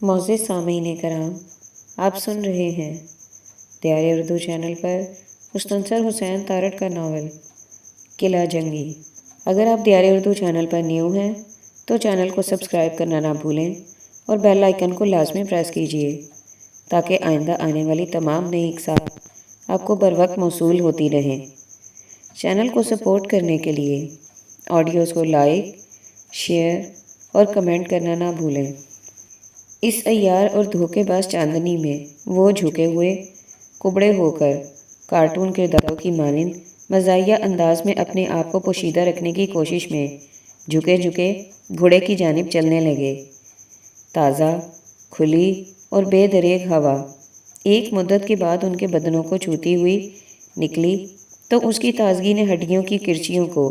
معزز سامعین کرام، آپ سن رہے ہیں دیار اردو چینل پر مستنصر حسین تارڑ کا ناول قلعہ جنگی۔ اگر آپ دیار اردو چینل پر نیو ہیں تو چینل کو سبسکرائب کرنا نہ بھولیں اور بیل آئیکن کو لازمی پریس کیجیے تاکہ آئندہ آنے والی تمام نئی اقساط آپ کو بر وقت موصول ہوتی رہیں۔ چینل کو سپورٹ کرنے کے لیے آڈیوز کو لائک، شیئر اور کمنٹ کرنا نہ بھولیں۔ اس عیار اور دھوکے باز چاندنی میں وہ جھکے ہوئے کبڑے ہو کر کارٹون کرداروں کی مانند مزاحیہ انداز میں اپنے آپ کو پوشیدہ رکھنے کی کوشش میں جھکے جھکے گھوڑے کی جانب چلنے لگے۔ تازہ، کھلی اور بے دریغ ہوا ایک مدت کے بعد ان کے بدنوں کو چھوتی ہوئی نکلی تو اس کی تازگی نے ہڈیوں کی کرچیوں کو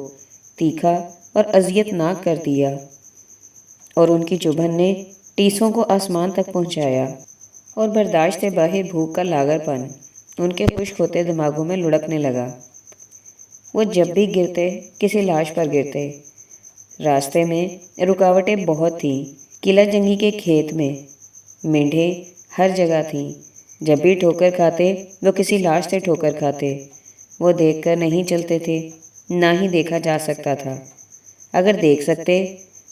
تیکھا اور اذیت ناک کر دیا، اور ان کی چبھن نے ٹیسوں کو آسمان تک پہنچایا، اور برداشت باہر بھوک کا لاغر پن ان کے خشک ہوتے دماغوں میں لڑکنے لگا۔ وہ جب بھی گرتے کسی لاش پر گرتے۔ راستے میں رکاوٹیں بہت تھیں۔ قلعہ جنگی کے کھیت میں مینڈھیں ہر جگہ تھیں۔ جب بھی ٹھوکر کھاتے وہ کسی لاش سے ٹھوکر کھاتے۔ وہ دیکھ کر نہیں چلتے تھے، نہ ہی دیکھا جا سکتا تھا۔ اگر دیکھ سکتے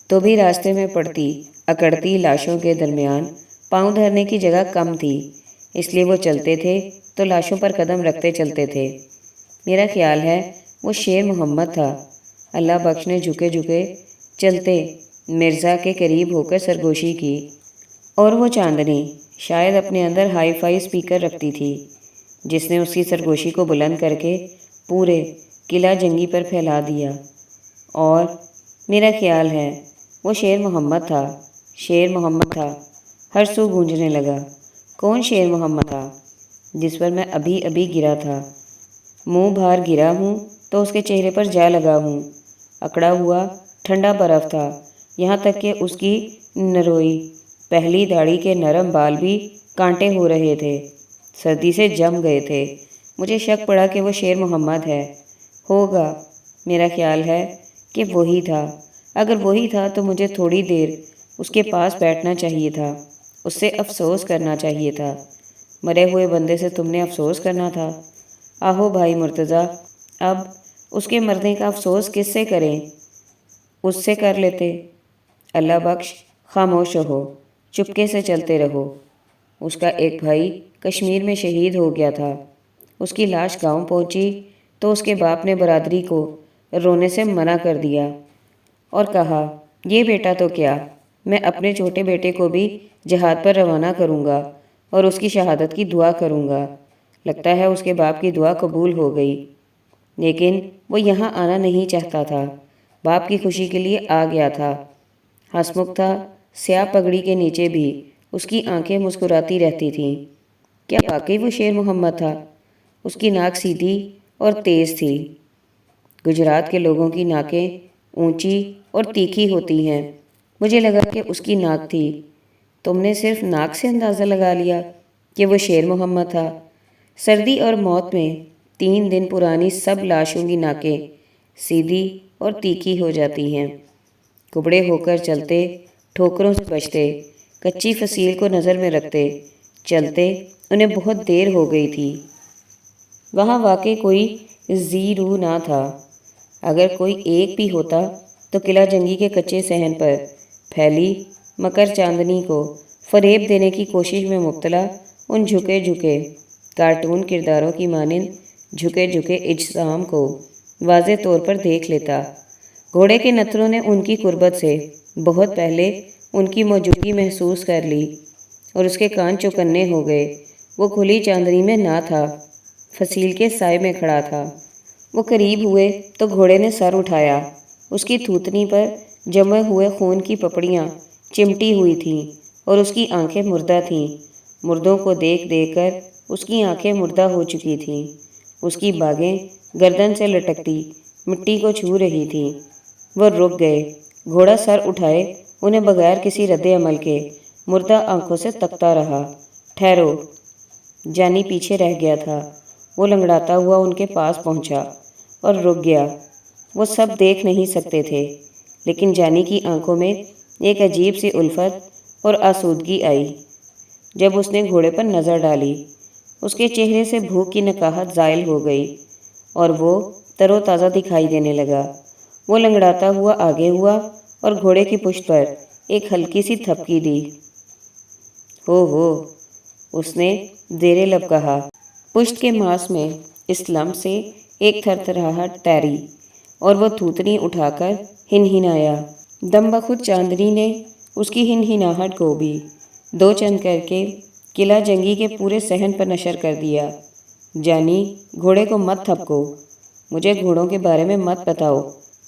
تو بھی راستے میں پڑتی اکڑتی لاشوں کے درمیان پاؤں دھرنے کی جگہ کم تھی، اس لیے وہ چلتے تھے تو لاشوں پر قدم رکھتے چلتے تھے۔ میرا خیال ہے وہ شیر محمد تھا۔ اللہ بخش نے جھکے جھکے چلتے مرزا کے قریب ہو کر سرگوشی کی، اور وہ چاندنی شاید اپنے اندر ہائی فائی اسپیکر رکھتی تھی جس نے اس کی سرگوشی کو بلند کر کے پورے قلعہ جنگی پر پھیلا دیا۔ اور میرا خیال ہے وہ شیر محمد تھا، شیر محمد تھا۔ ہر سو گونجنے لگا، کون شیر محمد تھا جس پر میں ابھی ابھی گرا تھا؟ منہ بھار گرا ہوں تو اس کے چہرے پر جا لگا ہوں۔ اکڑا ہوا ٹھنڈا برف تھا، یہاں تک کہ اس کی نروئی پہلی داڑھی کے نرم بال بھی کانٹے ہو رہے تھے، سردی سے جم گئے تھے۔ مجھے شک پڑا کہ وہ شیر محمد ہے، ہوگا۔ میرا خیال ہے کہ وہی تھا۔ اگر وہی تھا تو مجھے تھوڑی دیر اس کے پاس بیٹھنا چاہیے تھا، اس سے افسوس کرنا چاہیے تھا۔ مرے ہوئے بندے سے تم نے افسوس کرنا تھا؟ آہو بھائی مرتضیٰ، اب اس کے مرنے کا افسوس کس سے کریں؟ اس سے کر لیتے۔ اللہ بخش، خاموش رہو، چپکے سے چلتے رہو۔ اس کا ایک بھائی کشمیر میں شہید ہو گیا تھا۔ اس کی لاش گاؤں پہنچی تو اس کے باپ نے برادری کو رونے سے منع کر دیا اور کہا، یہ بیٹا تو کیا، میں اپنے چھوٹے بیٹے کو بھی جہاد پر روانہ کروں گا اور اس کی شہادت کی دعا کروں گا۔ لگتا ہے اس کے باپ کی دعا قبول ہو گئی، لیکن وہ یہاں آنا نہیں چاہتا تھا۔ باپ کی خوشی کے لیے آ گیا تھا۔ ہنسمکھ تھا، سیاہ پگڑی کے نیچے بھی اس کی آنکھیں مسکراتی رہتی تھیں۔ کیا واقعی وہ شیر محمد تھا؟ اس کی ناک سیدھی اور تیز تھی۔ گجرات کے لوگوں کی ناکیں اونچی اور تیکھی ہوتی ہیں، مجھے لگا کہ اس کی ناک تھی۔ تم نے صرف ناک سے اندازہ لگا لیا کہ وہ شیر محمد تھا؟ سردی اور موت میں 3 دن پرانی سب لاشوں کی ناکیں سیدھی اور تیکھی ہو جاتی ہیں۔ کبڑے ہو کر چلتے، ٹھوکروں سے بچتے، کچی فصیل کو نظر میں رکھتے چلتے، انہیں بہت دیر ہو گئی تھی۔ وہاں واقعی کوئی ذی روح نہ تھا۔ اگر کوئی ایک بھی ہوتا تو قلعہ جنگی کے کچے صحن پر پھیلی مکر چاندنی کو فریب دینے کی کوشش میں مبتلا ان جھکے جھکے کارٹون کرداروں کی مانند جھکے جھکے اجسام کو واضح طور پر دیکھ لیتا۔ گھوڑے کے نتھروں نے ان کی قربت سے بہت پہلے ان کی موجودگی محسوس کر لی اور اس کے کان چوکنے ہو گئے۔ وہ کھلی چاندنی میں نہ تھا، فصیل کے سائے میں کھڑا تھا۔ وہ قریب ہوئے تو گھوڑے نے سر اٹھایا۔ اس کی تھوتنی پر جمے ہوئے خون کی پپڑیاں چمٹی ہوئی تھیں اور اس کی آنکھیں مردہ تھیں۔ مردوں کو دیکھ دیکھ کر اس کی آنکھیں مردہ ہو چکی تھیں۔ اس کی باگیں گردن سے لٹکتی مٹی کو چھو رہی تھیں۔ وہ رک گئے۔ گھوڑا سر اٹھائے انہیں بغیر کسی رد عمل کے مردہ آنکھوں سے تکتا رہا۔ ٹھہرو، جانی پیچھے رہ گیا تھا۔ وہ لنگڑاتا ہوا ان کے پاس پہنچا اور رک گیا۔ وہ سب دیکھ نہیں سکتے تھے، لیکن جانی کی آنکھوں میں ایک عجیب سی الفت اور آسودگی آئی جب اس نے گھوڑے پر نظر ڈالی۔ اس کے چہرے سے بھوک کی نکاہت زائل ہو گئی اور وہ تر و تازہ دکھائی دینے لگا۔ وہ لنگڑاتا ہوا آگے ہوا اور گھوڑے کی پشت پر ایک ہلکی سی تھپکی دی۔ ہو، اس نے زیر لب کہا۔ پشت کے ماس میں اس لمس سے ایک تھرتھراہٹ تیری اور وہ تھوتنی اٹھا کر ہنہنایا۔ دم بخود چاندنی نے اس کی ہنہناہٹ کو بھی دو چند کر کے قلعہ جنگی کے پورے صحن پر نشر کر دیا۔ جانی، گھوڑے کو مت تھپکو، مجھے گھوڑوں کے بارے میں مت بتاؤ۔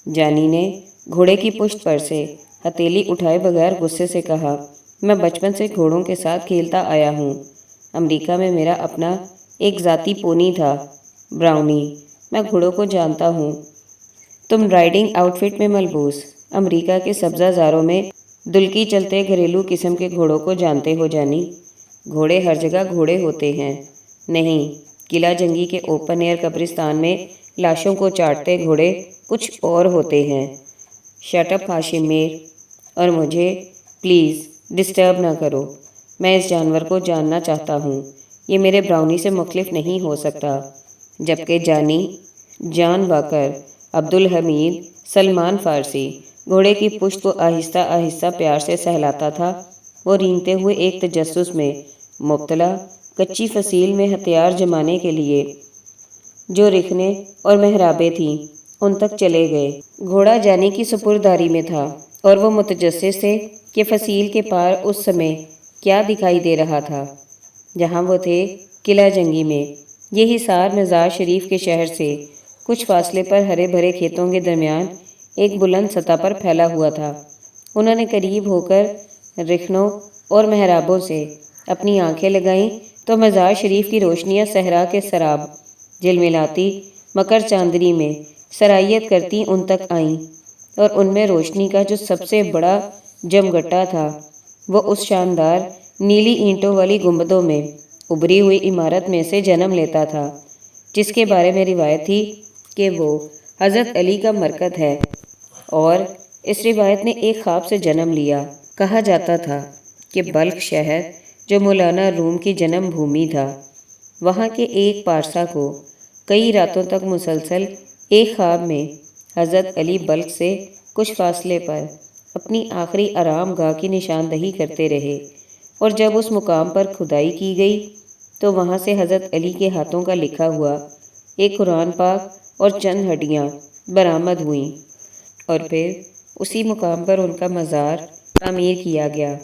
جانی نے گھوڑے کی پشت پر سے ہتھیلی اٹھائے بغیر غصے سے کہا، میں بچپن سے گھوڑوں کے ساتھ کھیلتا آیا ہوں۔ امریکہ میں میرا اپنا ایک ذاتی پونی تھا، براؤنی۔ میں گھوڑوں کو جانتا ہوں۔ تم رائڈنگ آؤٹ فٹ میں ملبوس امریکہ کے سبزہ زاروں میں دلکی چلتے گھریلو قسم کے گھوڑوں کو جانتے ہو جانی۔ گھوڑے ہر جگہ گھوڑے ہوتے ہیں۔ نہیں، قلعہ جنگی کے اوپن ایئر قبرستان میں لاشوں کو چاٹتے گھوڑے کچھ اور ہوتے ہیں۔ شٹ اپ ہاشم میر، اور مجھے پلیز ڈسٹرب نہ کرو۔ میں اس جانور کو جاننا چاہتا ہوں۔ یہ میرے براؤنی سے مختلف نہیں ہو سکتا۔ جبکہ جانی، جان واکر، عبدالحمید، سلمان فارسی گھوڑے کی پشت کو آہستہ آہستہ پیار سے سہلاتا تھا۔ وہ رینگتے ہوئے ایک تجسس میں مبتلا کچی فصیل میں ہتھیار جمانے کے لیے جو رکھنے اور محرابیں تھیں ان تک چلے گئے۔ گھوڑا جانی کی سپرداری میں تھا اور وہ متجسس تھے کہ فصیل کے پار اس سمے کیا دکھائی دے رہا تھا۔ جہاں وہ تھے، قلعہ جنگی میں، یہ حصار مزار شریف کے شہر سے کچھ فاصلے پر ہرے بھرے کھیتوں کے درمیان ایک بلند سطح پر پھیلا ہوا تھا۔ انہوں نے قریب ہو کر رکھنوں اور محرابوں سے اپنی آنکھیں لگائیں تو مزار شریف کی روشنیاں صحرا کے سراب جھلملاتی مکر چاندنی میں سرایت کرتی ان تک آئیں، اور ان میں روشنی کا جو سب سے بڑا جمگٹا تھا وہ اس شاندار نیلی اینٹوں والی گنبدوں میں ابھری ہوئی عمارت میں سے جنم لیتا تھا جس کے بارے میں روایت تھی کہ وہ حضرت علی کا مرکز ہے، اور اس روایت نے ایک خواب سے جنم لیا۔ کہا جاتا تھا کہ بلخ شہر جو مولانا روم کی جنم بھومی تھا، وہاں کے ایک پارسا کو کئی راتوں تک مسلسل ایک خواب میں حضرت علی بلخ سے کچھ فاصلے پر اپنی آخری آرام گاہ کی نشاندہی کرتے رہے، اور جب اس مقام پر کھدائی کی گئی تو وہاں سے حضرت علی کے ہاتھوں کا لکھا ہوا ایک قرآن پاک اور چند ہڈیاں برآمد ہوئیں، اور پھر اسی مقام پر ان کا مزار تعمیر کیا گیا۔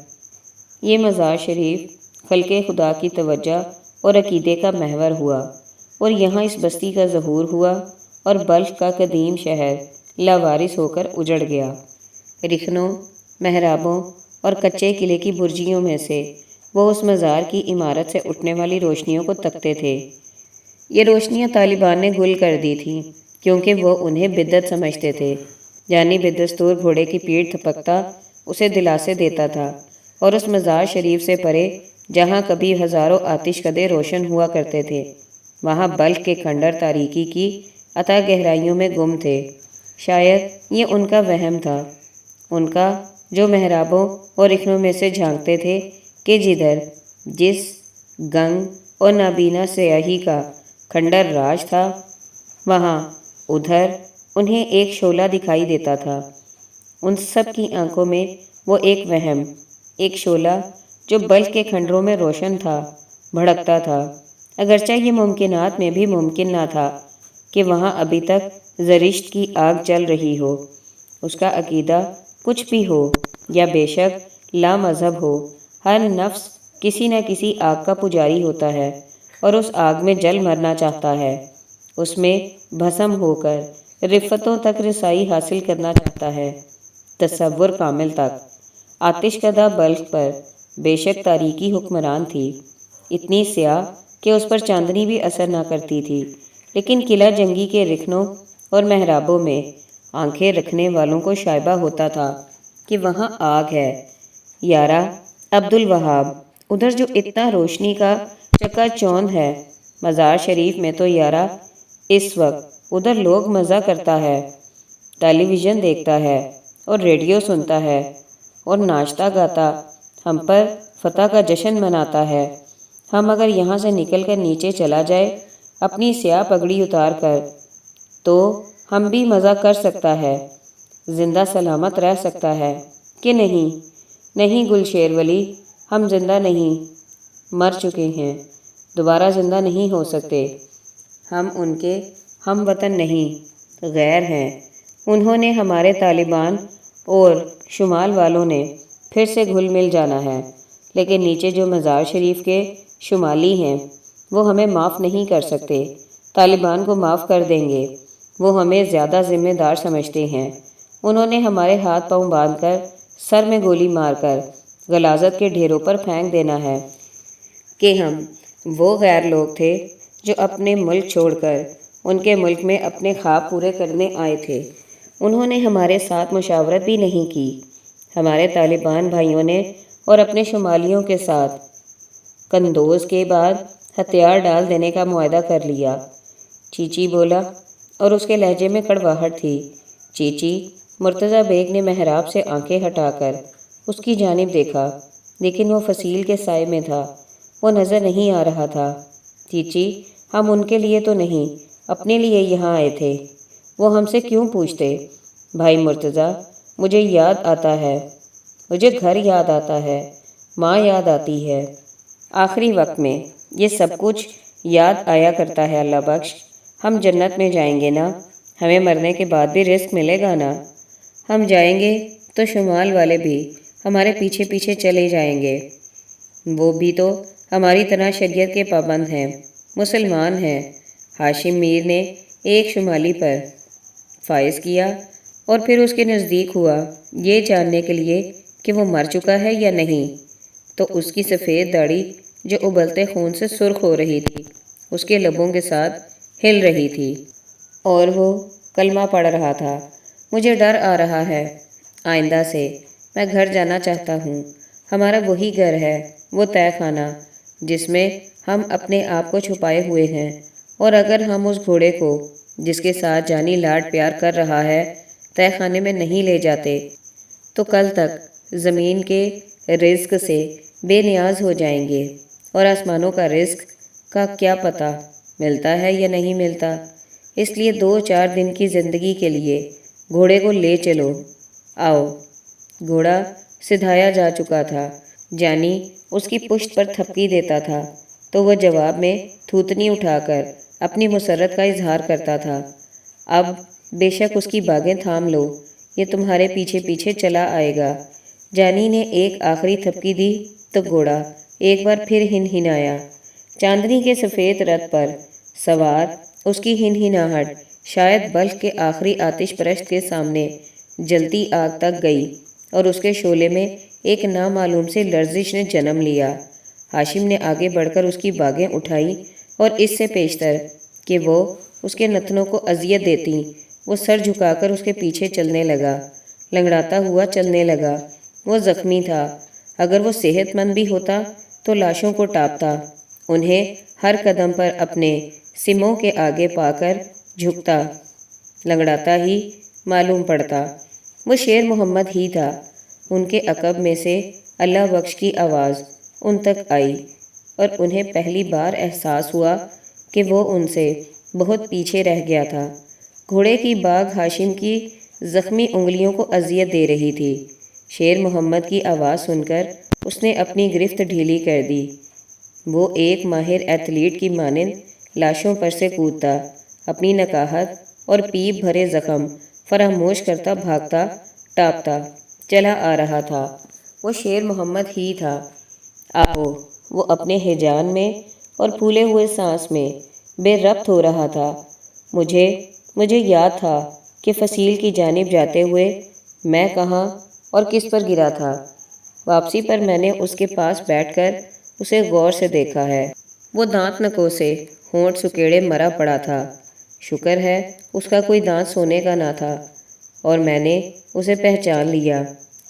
یہ مزار شریف خلق خدا کی توجہ اور عقیدے کا محور ہوا، اور یہاں اس بستی کا ظہور ہوا اور بلخ کا قدیم شہر لاوارث ہو کر اجڑ گیا۔ رکھنوں، محرابوں اور کچے قلعے کی برجیوں میں سے وہ اس مزار کی عمارت سے اٹھنے والی روشنیوں کو تکتے تھے۔ یہ روشنیاں طالبان نے گل کر دی تھیں کیونکہ وہ انہیں بدعت سمجھتے تھے۔ جانی بدستور گھوڑے کی پیٹھ تھپکتا اسے دلاسے دیتا تھا، اور اس مزار شریف سے پرے جہاں کبھی ہزاروں آتش کدے روشن ہوا کرتے تھے، وہاں بلخ کے کھنڈر تاریکی کی عطا گہرائیوں میں گم تھے۔ شاید یہ ان کا وہم تھا، ان کا جو محرابوں اور رکنوں میں سے جھانکتے تھے کہ جس گنگ اور نابینا سیاہی کا کھنڈر راج تھا، وہاں ادھر انہیں ایک شعلہ دکھائی دیتا تھا۔ ان سب کی آنکھوں میں وہ ایک وہم، ایک شعلہ جو بلخ کے کھنڈروں میں روشن تھا، بھڑکتا تھا، اگرچہ یہ ممکنات میں بھی ممکن نہ تھا کہ وہاں ابھی تک زرشت کی آگ جل رہی ہو۔ اس کا عقیدہ کچھ بھی ہو یا بے شک لا مذہب ہو، ہر نفس کسی نہ کسی آگ کا پجاری ہوتا ہے اور اس آگ میں جل مرنا چاہتا ہے، اس میں بھسم ہو کر رفتوں تک رسائی حاصل کرنا چاہتا ہے، تصور کامل تک۔ آتش کدہ بلخ پر بے شک تاریکی حکمران تھی، اتنی سیاہ کہ اس پر چاندنی بھی اثر نہ کرتی تھی، لیکن قلعہ جنگی کے رکھنوں اور محرابوں میں آنکھیں رکھنے والوں کو شائبہ ہوتا تھا کہ وہاں آگ ہے۔ یارا عبدالوہاب، ادھر جو اتنا روشنی کا چکا چوند ہے، مزار شریف میں تو یارا اس وقت ادھر لوگ مزہ کرتا ہے، ٹیلی ویژن دیکھتا ہے اور ریڈیو سنتا ہے اور ناچتا گاتا ہم پر فتح کا جشن مناتا ہے۔ ہم اگر یہاں سے نکل کر نیچے چلا جائے اپنی سیاہ پگڑی اتار کر تو ہم بھی مزہ کر سکتا ہے، زندہ سلامت رہ سکتا ہے کہ نہیں؟ نہیں گل شیر ولی، ہم زندہ نہیں، مر چکے ہیں، دوبارہ زندہ نہیں ہو سکتے۔ ہم ان کے ہم وطن نہیں، غیر ہیں۔ انہوں نے ہمارے طالبان اور شمال والوں نے پھر سے گھل مل جانا ہے، لیکن نیچے جو مزار شریف کے شمالی ہیں وہ ہمیں معاف نہیں کر سکتے۔ طالبان کو معاف کر دیں گے، وہ ہمیں زیادہ ذمہ دار سمجھتے ہیں۔ انہوں نے ہمارے ہاتھ پاؤں باندھ کر سر میں گولی مار کر غلاظت کے ڈھیروں پر پھینک دینا ہے کہ ہم وہ غیر لوگ تھے جو اپنے ملک چھوڑ کر ان کے ملک میں اپنے خواب پورے کرنے آئے تھے۔ انہوں نے ہمارے ساتھ مشاورت بھی نہیں کی۔ ہمارے طالبان بھائیوں نے اور اپنے شمالیوں کے ساتھ قندوز کے بعد ہتھیار ڈال دینے کا معاہدہ کر لیا۔ چیچی بولا اور اس کے لہجے میں کڑواہٹ تھی۔ چیچی، مرتضی بیگ نے محراب سے آنکھیں ہٹا کر اس کی جانب دیکھا، لیکن وہ فصیل کے سائے میں تھا، وہ نظر نہیں آ رہا تھا۔ چیچی، ہم ان کے لیے تو نہیں، اپنے لیے یہاں آئے تھے، وہ ہم سے کیوں پوچھتے؟ بھائی مرتضی، مجھے یاد آتا ہے، مجھے گھر یاد آتا ہے، ماں یاد آتی ہے۔ آخری وقت میں یہ سب کچھ یاد آیا کرتا ہے۔ اللہ بخش، ہم جنت میں جائیں گے نا؟ ہمیں مرنے کے بعد بھی رزق ملے گا نا؟ ہم جائیں گے تو شمال والے بھی ہمارے پیچھے پیچھے چلے جائیں گے، وہ بھی تو ہماری طرح شریعت کے پابند ہیں، مسلمان ہیں۔ ہاشم میر نے ایک شمالی پر فائز کیا اور پھر اس کے نزدیک ہوا یہ جاننے کے لیے کہ وہ مر چکا ہے یا نہیں، تو اس کی سفید داڑھی جو ابلتے خون سے سرخ ہو رہی تھی اس کے لبوں کے ساتھ ہل رہی تھی اور وہ کلمہ پڑھ رہا تھا۔ مجھے ڈر آ رہا ہے آئندہ سے، میں گھر جانا چاہتا ہوں۔ ہمارا وہی گھر ہے، وہ تہہ خانہ جس میں ہم اپنے آپ کو چھپائے ہوئے ہیں، اور اگر ہم اس گھوڑے کو جس کے ساتھ جانی لاڈ پیار کر رہا ہے تہہ خانے میں نہیں لے جاتے تو کل تک زمین کے رزق سے بے نیاز ہو جائیں گے، اور آسمانوں کا رزق کا کیا پتہ ملتا ہے یا نہیں ملتا۔ اس لیے 2-4 دن کی زندگی کے لیے گھوڑے کو لے چلو۔ آؤ۔ گھوڑا سدھایا جا چکا تھا، جانی اس کی پشت پر تھپکی دیتا تھا تو وہ جواب میں تھوتنی اٹھا کر اپنی مسرت کا اظہار کرتا تھا۔ اب بے شک اس کی باگیں تھام لو، یہ تمہارے پیچھے پیچھے چلا آئے گا۔ جانی نے ایک آخری تھپکی دی تو گھوڑا ایک بار پھر ہنہنایا۔ چاندنی کے سفید رتھ پر سوار اس کی ہنہناہٹ شاید بلخ کے آخری آتش پرست کے سامنے جلتی آگ تک گئی، اور اس کے شعلے میں ایک نامعلوم سے لرزش نے جنم لیا۔ ہاشم نے آگے بڑھ کر اس کی باگیں اٹھائیں اور اس سے پیشتر کہ وہ اس کے نتنوں کو اذیت دیتی، وہ سر جھکا کر اس کے پیچھے چلنے لگا، لنگڑاتا ہوا چلنے لگا۔ وہ زخمی تھا، اگر وہ صحت مند بھی ہوتا تو لاشوں کو ٹاپتا، انہیں ہر قدم پر اپنے سموں کے آگے پا کر جھکتا، لنگڑاتا ہی معلوم پڑتا۔ وہ شیر محمد ہی تھا۔ ان کے عقب میں سے اللہ بخش کی آواز ان تک آئی اور انہیں پہلی بار احساس ہوا کہ وہ ان سے بہت پیچھے رہ گیا تھا۔ گھوڑے کی باگ ہاشم کی زخمی انگلیوں کو اذیت دے رہی تھی۔ شیر محمد کی آواز سن کر اس نے اپنی گرفت ڈھیلی کر دی۔ وہ ایک ماہر ایتھلیٹ کی مانند لاشوں پر سے کودتا، اپنی نکاحت اور پیپ بھرے زخم فراموش کرتا، بھاگتا، ٹاپتا چلا آ رہا تھا۔ وہ شیر محمد ہی تھا۔ آہو، وہ اپنے ہیجان میں اور پھولے ہوئے سانس میں بے ربط ہو رہا تھا۔ مجھے یاد تھا کہ فصیل کی جانب جاتے ہوئے میں کہاں اور کس پر گرا تھا۔ واپسی پر میں نے اس کے پاس بیٹھ کر اسے غور سے دیکھا ہے۔ وہ دانت نکو سے ہونٹ سکیڑے مرا پڑا تھا۔ شکر ہے اس کا کوئی دانت سونے کا نہ تھا، اور میں نے اسے پہچان لیا۔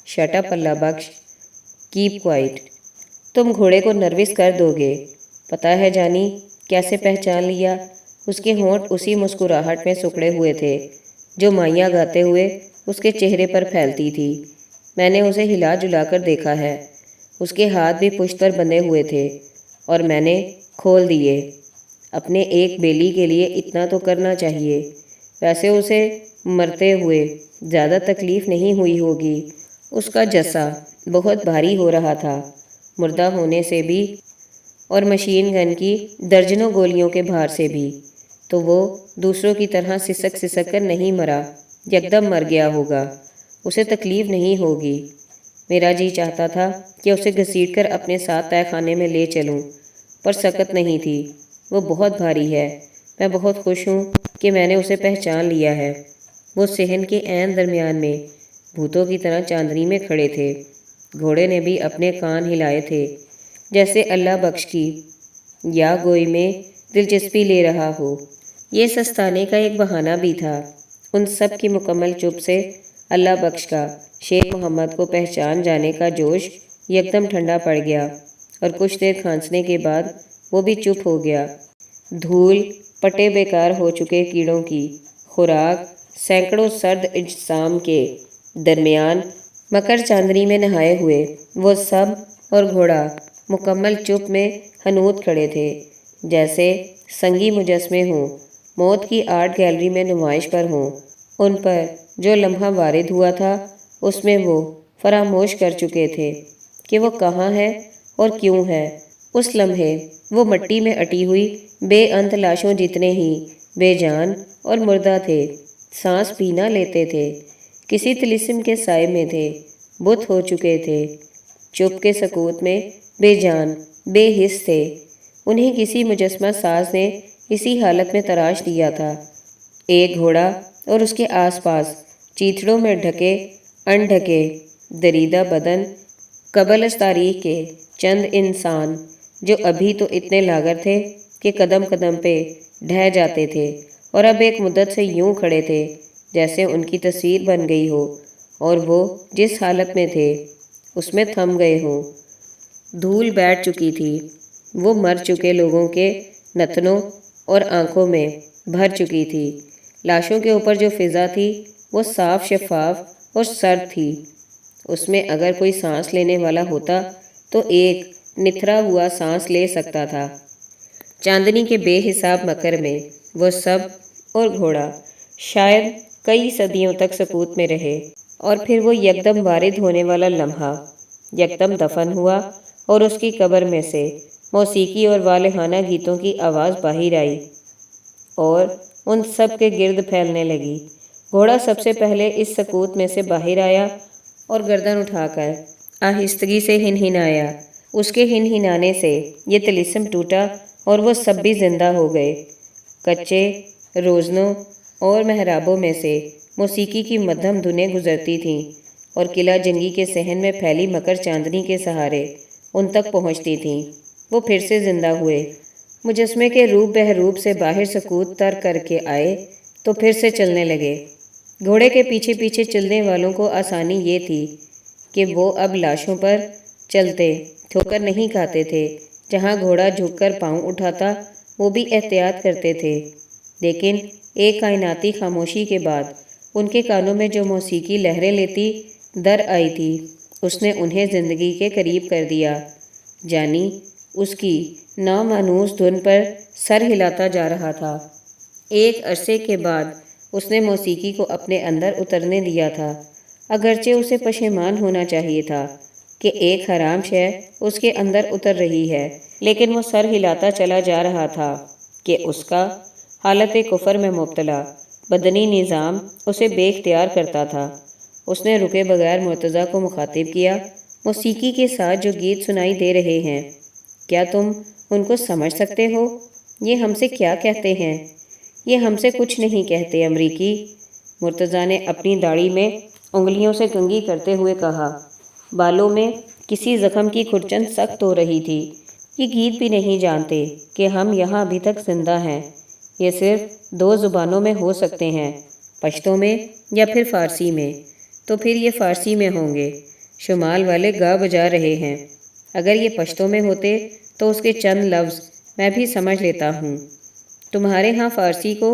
Shut up Allah Bakhsh, keep quiet. تم گھوڑے کو نروس کر دو گے۔ پتہ ہے جانی کیسے پہچان لیا؟ اس کے ہونٹ اسی مسکراہٹ میں سکڑے ہوئے تھے جو مائیاں گاتے ہوئے اس کے چہرے پر پھیلتی تھی۔ میں نے اسے ہلا جلا کر دیکھا ہے، اس کے ہاتھ بھی پشت پر بندھے ہوئے تھے اور میں نے کھول دیے۔ اپنے ایک بیلی کے لیے اتنا تو کرنا چاہیے۔ ویسے اسے مرتے ہوئے زیادہ تکلیف نہیں ہوئی ہوگی۔ اس کا جسا بہت بھاری ہو رہا تھا، مردہ ہونے سے بھی اور مشین گن کی درجنوں گولیوں کے بھار سے بھی۔ تو وہ دوسروں کی طرح سسک سسک کر نہیں مرا، یکدم مر گیا ہوگا، اسے تکلیف نہیں ہوگی۔ میرا جی چاہتا تھا کہ اسے گھسیٹ کر اپنے ساتھ تہہ خانے میں لے چلوں، پر سکت نہیں تھی، وہ بہت بھاری ہے۔ میں بہت خوش ہوں کہ میں نے اسے پہچان لیا ہے۔ وہ صحن کے عین درمیان میں بھوتوں کی طرح چاندنی میں کھڑے تھے۔ گھوڑے نے بھی اپنے کان ہلائے تھے، جیسے اللہ بخش کی یا گوئی میں دلچسپی لے رہا ہو۔ یہ سستانے کا ایک بہانہ بھی تھا۔ ان سب کی مکمل چپ سے اللہ بخش کا شیخ محمد کو پہچان جانے کا جوش یکدم ٹھنڈا پڑ گیا، اور کچھ دیر کھانسنے کے بعد وہ بھی چپ ہو گیا۔ دھول پٹے بیکار ہو چکے کیڑوں کی خوراک، سینکڑوں سرد اجسام کے درمیان مکر چاندنی میں نہائے ہوئے وہ سب اور گھوڑا مکمل چپ میں حنوط کھڑے تھے، جیسے سنگی مجسمے ہوں، موت کی آرٹ گیلری میں نمائش پر ہوں۔ ان پر جو لمحہ وارد ہوا تھا، اس میں وہ فراموش کر چکے تھے کہ وہ کہاں ہے اور کیوں ہے۔ اس لمحے وہ مٹی میں اٹی ہوئی بے انت لاشوں جتنے ہی بے جان اور مردہ تھے، سانس بھی نہ لیتے تھے، کسی طلسم کے سائے میں تھے، بت ہو چکے تھے، چپ کے سکوت میں بے جان بے حس تھے۔ انہیں کسی مجسمہ ساز نے اسی حالت میں تراش دیا تھا۔ ایک گھوڑا اور اس کے آس پاس چیتڑوں میں ڈھکے ان ڈھکے دریدہ بدن، قبل از تاریخ کے چند انسان جو ابھی تو اتنے لاغر تھے کہ قدم قدم پہ ڈھہ جاتے تھے، اور اب ایک مدت سے یوں کھڑے تھے جیسے ان کی تصویر بن گئی ہو، اور وہ جس حالت میں تھے اس میں تھم گئے ہوں۔ دھول بیٹھ چکی تھی، وہ مر چکے لوگوں کے نتنوں اور آنکھوں میں بھر چکی تھی۔ لاشوں کے اوپر جو فضا تھی وہ صاف شفاف اور سرد تھی۔ اس میں اگر کوئی سانس لینے والا ہوتا تو ایک نتھرا ہوا سانس لے سکتا تھا۔ چاندنی کے بے حساب مکر میں وہ سب اور گھوڑا شاید کئی صدیوں تک سکوت میں رہے، اور پھر وہ یکدم وارد ہونے والا لمحہ یکدم دفن ہوا، اور اس کی قبر میں سے موسیقی اور والہانہ گیتوں کی آواز باہر آئی اور ان سب کے گرد پھیلنے لگی۔ گھوڑا سب سے پہلے اس سکوت میں سے باہر آیا اور گردن اٹھا کر آہستگی سے ہنہنایا۔ اس کے ہنہنانے سے یہ طلسم ٹوٹا اور وہ سب بھی زندہ ہو گئے۔ کچے روزنوں اور محرابوں میں سے موسیقی کی مدھم دھنیں گزرتی تھیں، اور قلعہ جنگی کے صحن میں پھیلی مکر چاندنی کے سہارے ان تک پہنچتی تھیں۔ وہ پھر سے زندہ ہوئے، مجسمے کے روپ بہروپ سے باہر سکوت ترک کر کے آئے تو پھر سے چلنے لگے۔ گھوڑے کے پیچھے پیچھے چلنے والوں کو آسانی یہ تھی کہ وہ اب لاشوں پر چلتے، ٹھوکر نہیں کھاتے تھے۔ جہاں گھوڑا جھک کر پاؤں اٹھاتا وہ بھی احتیاط کرتے تھے، لیکن ایک کائناتی خاموشی کے بعد ان کے کانوں میں جو موسیقی لہریں لیتی در آئی تھی، اس نے انہیں زندگی کے قریب کر دیا۔ جانی اس کی نامانوس دھن پر سر ہلاتا جا رہا تھا۔ ایک عرصے کے بعد اس نے موسیقی کو اپنے اندر اترنے دیا تھا، اگرچہ اسے پشیمان ہونا چاہیے تھا کہ ایک حرام شے اس کے اندر اتر رہی ہے، لیکن وہ سر ہلاتا چلا جا رہا تھا کہ اس کا حالت کفر میں مبتلا بدنی نظام اسے بے اختیار کرتا تھا۔ اس نے رکے بغیر مرتضیٰ کو مخاطب کیا، موسیقی کے ساتھ جو گیت سنائی دے رہے ہیں، کیا تم ان کو سمجھ سکتے ہو؟ یہ ہم سے کیا کہتے ہیں؟ یہ ہم سے کچھ نہیں کہتے امریکی۔ مرتضیٰ نے اپنی داڑھی میں انگلیوں سے کنگھی کرتے ہوئے کہا۔ بالوں میں کسی زخم کی کھرچن سخت ہو رہی تھی۔ یہ گیت بھی نہیں جانتے کہ ہم یہاں ابھی تک زندہ ہیں۔ یہ صرف دو زبانوں میں ہو سکتے ہیں، پشتو میں یا پھر فارسی میں۔ تو پھر یہ فارسی میں ہوں گے۔ شمال والے گا بجا رہے ہیں۔ اگر یہ پشتو میں ہوتے تو اس کے چند لفظ میں بھی سمجھ لیتا ہوں۔ تمہارے ہاں فارسی کو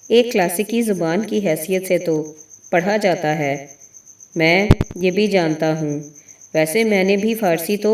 ایک کلاسیکی زبان کی حیثیت سے تو پڑھا جاتا ہے، میں یہ بھی جانتا ہوں۔ ویسے میں نے بھی فارسی تو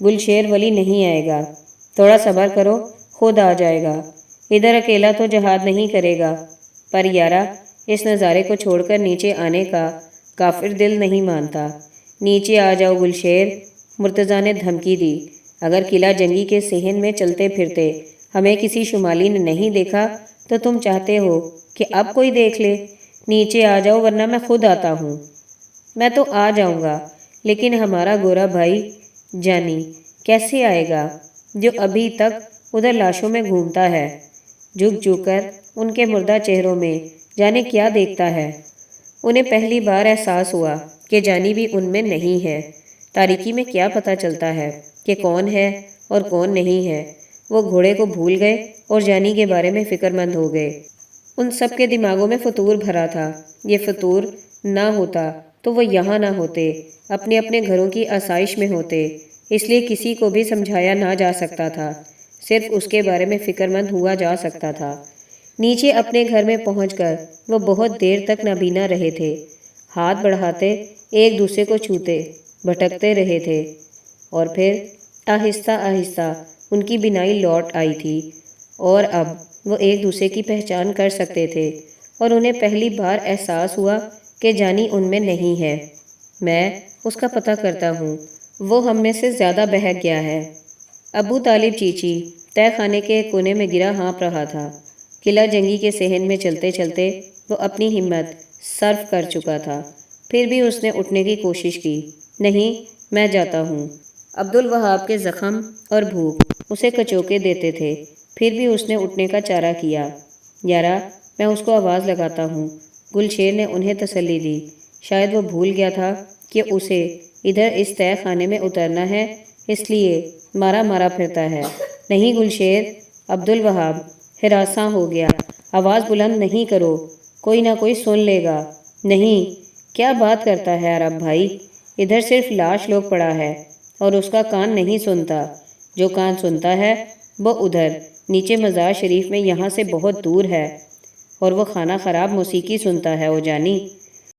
گلشیر ولی نہیں آئے گا، تھوڑا صبر کرو، خود آ جائے گا۔ ادھر اکیلا تو جہاد نہیں کرے گا، پر یارا اس نظارے کو چھوڑ کر نیچے آنے کا کافر دل نہیں مانتا۔ نیچے آ جاؤ گلشیر، مرتضیٰ نے دھمکی دی۔ اگر قلعہ جنگی کے صحن میں چلتے پھرتے ہمیں کسی شمالی نے نہیں دیکھا تو تم چاہتے ہو کہ اب کوئی دیکھ لے؟ نیچے آ جاؤ ورنہ میں خود آتا ہوں۔ میں تو آ جاؤں گا، لیکن ہمارا گورا بھائی جانی کیسے آئے گا جو ابھی تک ادھر لاشوں میں گھومتا ہے؟ جھک جھک کر ان کے مردہ چہروں میں جانے کیا دیکھتا ہے۔ انہیں پہلی بار احساس ہوا کہ جانی بھی ان میں نہیں ہے۔ تاریکی میں کیا پتہ چلتا ہے کہ کون ہے اور کون نہیں ہے؟ وہ گھوڑے کو بھول گئے اور جانی کے بارے میں فکر مند ہو گئے۔ ان سب کے دماغوں میں فطور بھرا تھا۔ یہ فطور نہ ہوتا تو وہ یہاں نہ ہوتے، اپنے اپنے گھروں کی آسائش میں ہوتے۔ اس لیے کسی کو بھی سمجھایا نہ جا سکتا تھا، صرف اس کے بارے میں فکر مند ہوا جا سکتا تھا۔ نیچے اپنے گھر میں پہنچ کر وہ بہت دیر تک نابینا رہے تھے۔ ہاتھ بڑھاتے ایک دوسرے کو چھوتے بھٹکتے رہے تھے، اور پھر آہستہ آہستہ ان کی بینائی لوٹ آئی تھی، اور اب وہ ایک دوسرے کی پہچان کر سکتے تھے، اور انہیں پہلی بار احساس ہوا کہ جانی ان میں نہیں ہے۔ میں اس کا پتہ کرتا ہوں، وہ ہم میں سے زیادہ بہک گیا ہے۔ ابو طالب چیچی تہہ خانے کے کونے میں گرا ہانپ رہا تھا۔ قلعہ جنگی کے صحن میں چلتے چلتے وہ اپنی ہمت صرف کر چکا تھا، پھر بھی اس نے اٹھنے کی کوشش کی۔ نہیں، میں جاتا ہوں۔ عبدالوہاب کے زخم اور بھوک اسے کچوکے دیتے تھے، پھر بھی اس نے اٹھنے کا چارہ کیا۔ یارا میں اس کو آواز لگاتا ہوں، گلشیر نے انہیں تسلی دی۔ شاید وہ بھول گیا تھا کہ اسے ادھر اس تہہ خانے میں اترنا ہے، اس لیے مارا مارا پھرتا ہے۔ نہیں گلشیر، عبدالوہاب ہراساں ہو گیا۔ آواز بلند نہیں کرو، کوئی نہ کوئی سن لے گا۔ نہیں، کیا بات کرتا ہے عرب بھائی؟ ادھر صرف لاش لوگ پڑا ہے اور اس کا کان نہیں سنتا۔ جو کان سنتا ہے وہ ادھر نیچے مزار شریف میں یہاں سے بہت دور ہے، اور وہ خانہ خراب موسیقی سنتا ہے او جانی۔